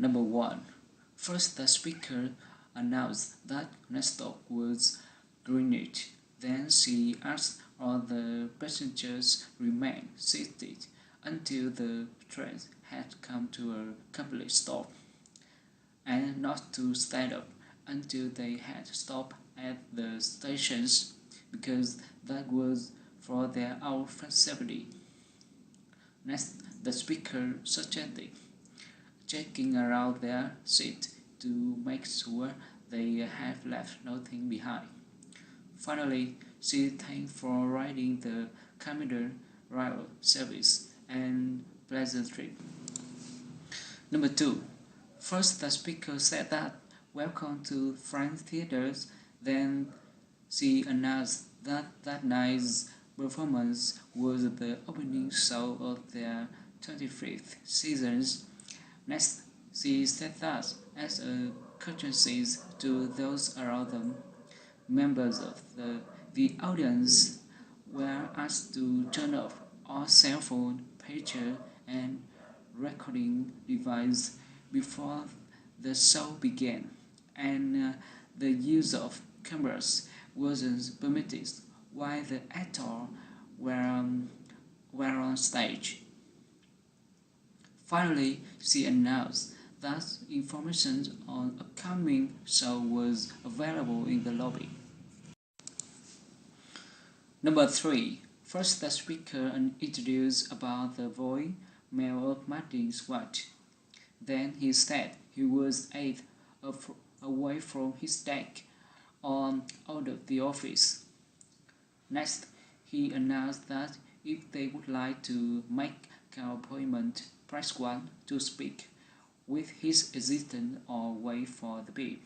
Number 1. First, the speaker announced that next stop was Greenwich. Then she asked all the passengers remain seated until the train had come to a complete stop, and not to stand up until they had stopped at the stations, because that was for their own safety. Next, the speaker suggested checking around their seat to make sure they have left nothing behind. Finally, she thanked for riding the commuter rail service and pleasant trip. Number 2. First, the speaker said that welcome to Frank Theatres. Then she announced that that night's performance was the opening show of their 25th season. Next, she said that as a courtesy to those around them, members of the audience were asked to turn off all cell phone, pager, and recording devices before the show began, and the use of cameras wasn't permitted while the actors were on stage. Finally, she announced that information on upcoming show was available in the lobby. Number 3. First, the speaker introduced about the voicemail of Martin Swart. Then he said he was away from his desk or out of the office. Next, he announced that if they would like to make an appointment, press 1 to speak with his assistant or wait for the beep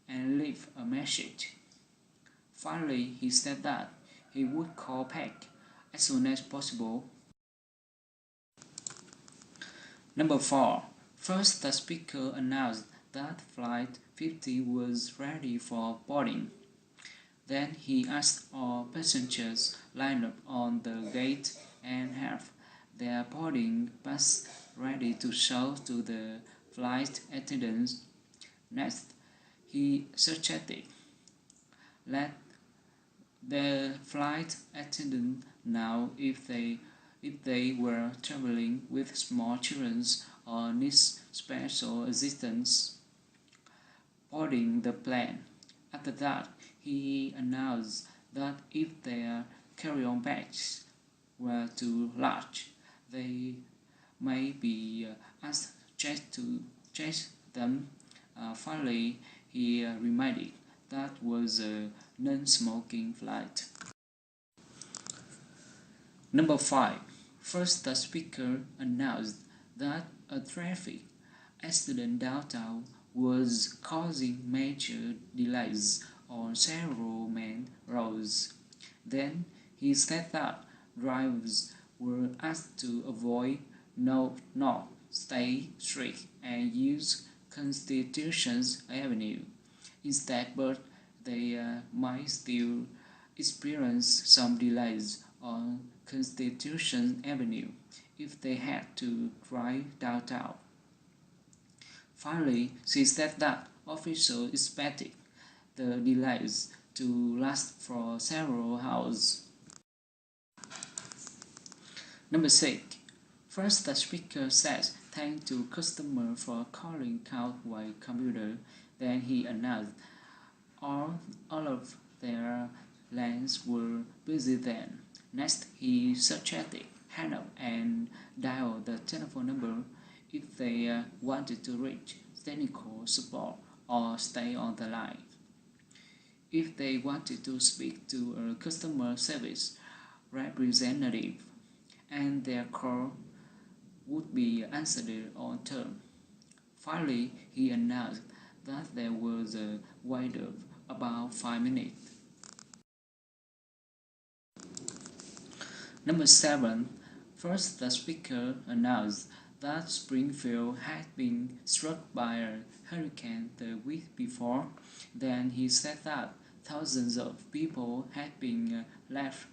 and leave a message. Finally, he said that he would call back as soon as possible. Number 4. First, the speaker announced that Flight 50 was ready for boarding. Then he asked all passengers line up on the gate and have their boarding pass ready to show to the flight attendants. Next, he suggested let the flight attendant know if they were traveling with small children or needs special assistance boarding the plane. After that, he announced that if their carry-on bags were too large, they may be asked to check them. Finally, he reminded that was a non-smoking flight. Number 5. First, the speaker announced that a traffic accident downtown was causing major delays on several main roads. Then he said that drivers were asked to avoid North State Street and use Constitution Avenue instead, but they might still experience some delays on Constitution Avenue if they had to drive downtown. Finally, she said that officials expected the delays to last for several hours. Number 6. First, the speaker says thanks to customers for calling Cowboy Computer. Then he announced all of their lines were busy then. Next, he suggested hang up and dial the telephone number if they wanted to reach technical support or stay on the line. If they wanted to speak to a customer service representative, and their call would be answered on term. Finally, he announced that there was a wait of about 5 minutes. Number 7. First, the speaker announced that Springfield had been struck by a hurricane the week before. Then he said that thousands of people had been left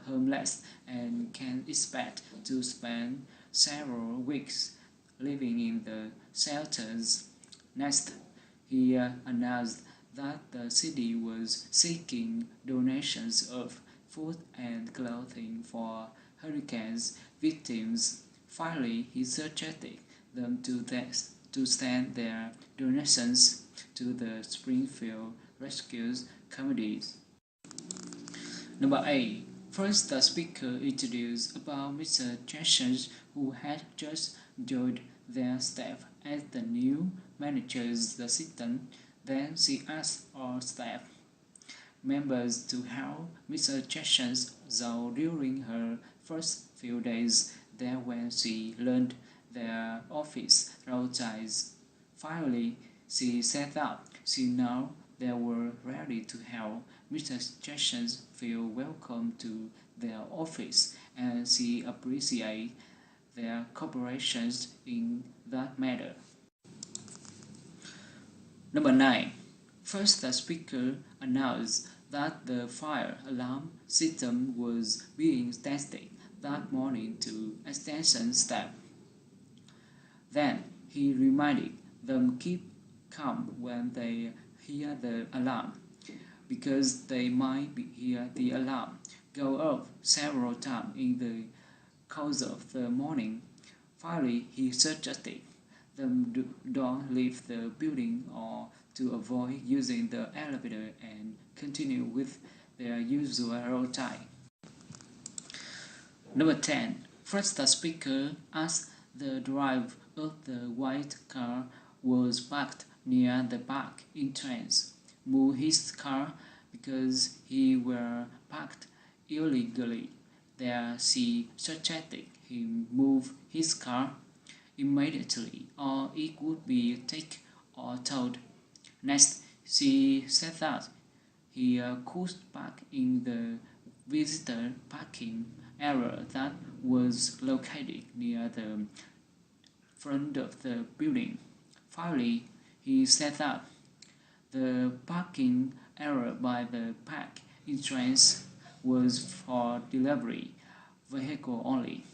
homeless and can expect to spend several weeks living in the shelters. Next, he announced that the city was seeking donations of food and clothing for hurricanes victims. Finally, he suggested them to send their donations to the Springfield Rescue Committees. Number 8. First, the speaker introduced about Mr. Jackson, who had just joined their staff as the new manager's assistant. Then she asked all staff members to help Mr. Jackson out during her first few days there when she learned their office routines. Finally, she said that she knew they were ready to help Mr. Jackson feel welcome to their office, and she appreciated their cooperation in that matter. Number 9. First, the speaker announced that the fire alarm system was being tested that morning to extension staff. Then he reminded them keep calm when they hear the alarm, because they might hear the alarm go off several times in the course of the morning. Finally, he suggested them don't leave the building or to avoid using the elevator and continue with their usual routine. Number 10. First, the speaker asked the driver of the white car was parked near the park entrance move his car because he were parked illegally. There she suggested he move his car immediately or it would be taken or towed. Next, she said that he could park in the visitor parking area that was located near the front of the building. Finally, he said that the parking area by the park entrance was for delivery vehicle only.